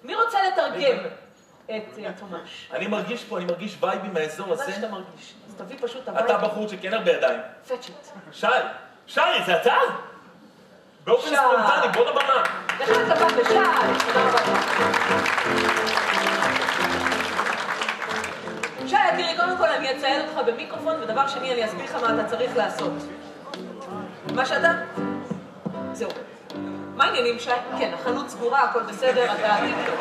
מי רוצה לתרגם את תומש? אני מרגיש פה, אני מרגיש וייבים מהאזור הזה. זה שאתה מרגיש. אז תביא פשוט את הווייב. אתה בחור שכן הרבה ידיים. פצ'ט. שי, זה אתה? באופן ספונטני, בוא לבמה. לך לבמה בשי. תודה רבה. שי, תראי, קודם כל אני אציין אותך במיקרופון, ודבר שני אני אסביר לך מה אתה צריך לעשות. מה שאתה? זהו. מה העניינים, שי? כן, החנות סגורה, הכל בסדר, אתה טיקטוק.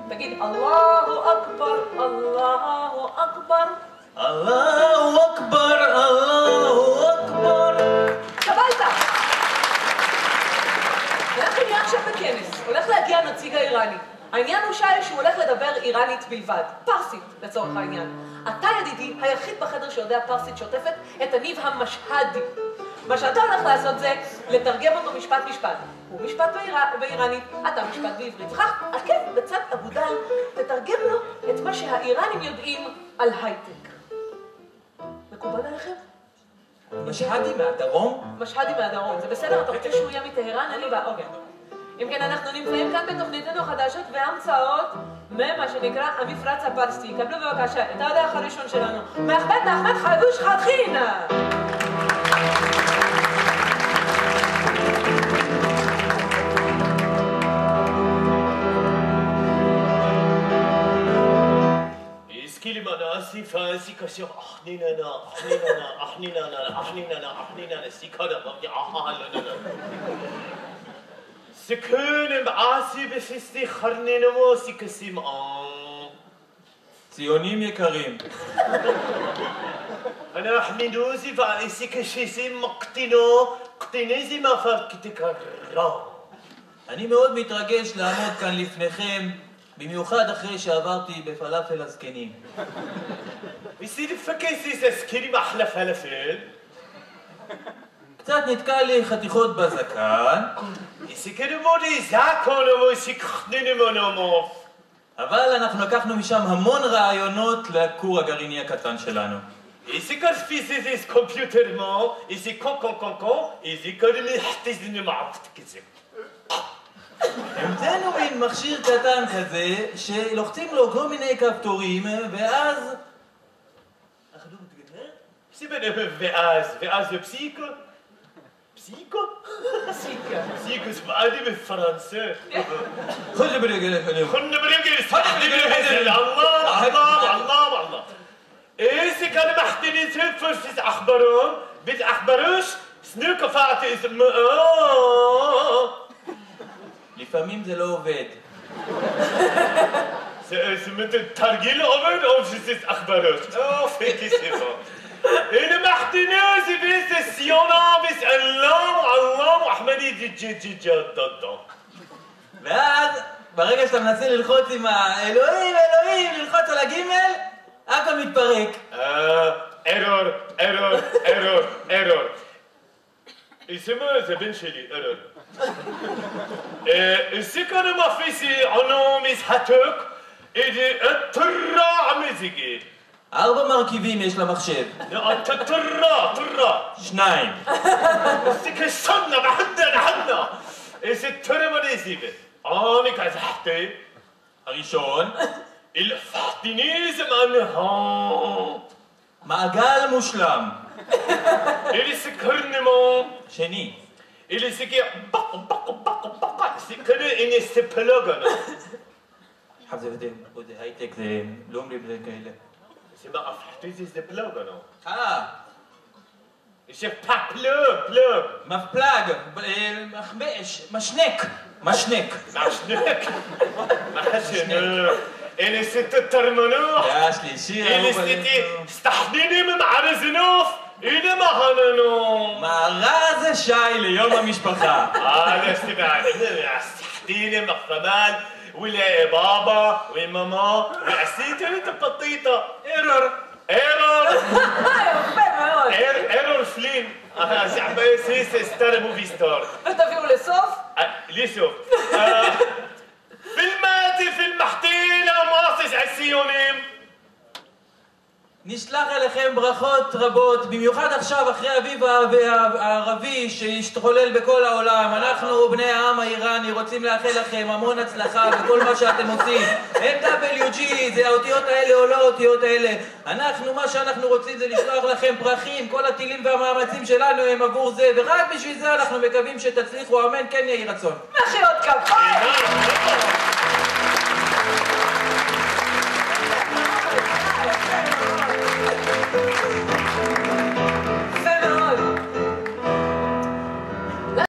תגיד, אללהו אכבר, אללהו אכבר. אללהו אכבר, אללהו אכבר. קבלת! אנחנו נהיה עכשיו בכנס, הולך להגיע הנציג האיראני. העניין הוא שהוא הולך לדבר איראנית בלבד, פרסית לצורך העניין. אתה ידידי היחיד בחדר שיודע פרסית שוטפת את הניב המשהדי. מה שאתה הולך לעשות זה לתרגם אותו משפט משפט. הוא משפט באיראנית, אתה משפט בעברית. וכך, עקב בצד אגודל, תתרגם לו את מה שהאיראנים יודעים על הייטק. מקובל עליכם? משהדי מהדרום? משהדי מהדרום, זה בסדר? אתה רוצה שהוא יהיה מטהרן? אין לי בעיה, אוקיי. אם כן, אנחנו נמצאים כאן בתוכניתנו חדשות והמצאות ממה שנקרא המפרץ הפרסי. קבלו בבקשה את האורח הראשון שלנו, מאחמד חבוש חתחינה. ציונים יקרים. أنا أحمدوزي فأيسي كشيسي مقتنو قتنيزي ما فكتكرر. אני מאוד מתרגש לעמוד כאן לפניכם, במיוחד אחרי שעברתי בפלאפל הזקנים. يصير فكيسي سكري محلى فلافل. קצת נתקע לי חתיכות בזקן. يسكر مودي زاكونو ويسكخنينو אבל אנחנו לקחנו משם המון רעיונות לכור הגרעיני הקטן שלנו. يسكر فيزيس كمبيوتر مو يسكر كون يسكر لي حتى معفت كذا. המצאנו מין מכשיר קטן כזה שלוחצים לו כל מיני כפתורים ואז... ואז בפסיקו? פסיקו? פסיקו זה בעדי בפרנסה. חונה ברגל. الله إيش كان محتني تفر في أخبارهم بالأخباروش سنو كفاعة اسم לפעמים זה לא עובד. سمت الترجيل عمر أو في أخباروش فيكي سيفا إنه محتني بس السيونة بس الله أحمدي جي ואז ברגע שאתה מנסה ללחוץ עם האלוהים ללחוץ על הגימל הכל מתפרק. אירור. اسمه זה בן שלי, אירור. סיכון מפיסי עונו משחתוק תורה מזיגי. 4 מרכיבים יש למחשב. תורה. 2. סיכון סונה בחדנה. איזה תורה מנזיבה. אני כזחתי. הראשון. الفاطينيزم انها מעגל מושלם. اللي سكرني مو שני. اللي سكي بق سكرني اني استبلغنا حبذا بده هايتك זה לא אומרים זה כאלה. זה מה הפחתיזי זה פלוגנו. יש פלוג. מפלג, משנק. משנק. اللي ست الترمنوح يا شليشي اللي ستي استحضيني من عرزنوف إلى ما هننو معرض شاي ليوم המשפחה. لا استبعد استحضيني مخفمان ولا بابا وماما وعسيت انت بطيطة ايرور فلين زعما سيس ستار موفي ستار ותביאו לסוף? لسوف فيلم محتيلة ماصص عالسيونيم נשלח אליכם ברכות רבות, במיוחד עכשיו אחרי האביב הערבי שהשתחולל בכל העולם. אנחנו בני העם האיראני רוצים לאחל לכם המון הצלחה בכל מה שאתם עושים. MWG זה האותיות האלה או לא האותיות האלה. מה שאנחנו רוצים זה לשלוח לכם פרחים, כל הטילים והמאמצים שלנו הם עבור זה, ורק בשביל זה אנחנו מקווים שתצליחו, אמן כן יהי רצון. מחיאות כפיים!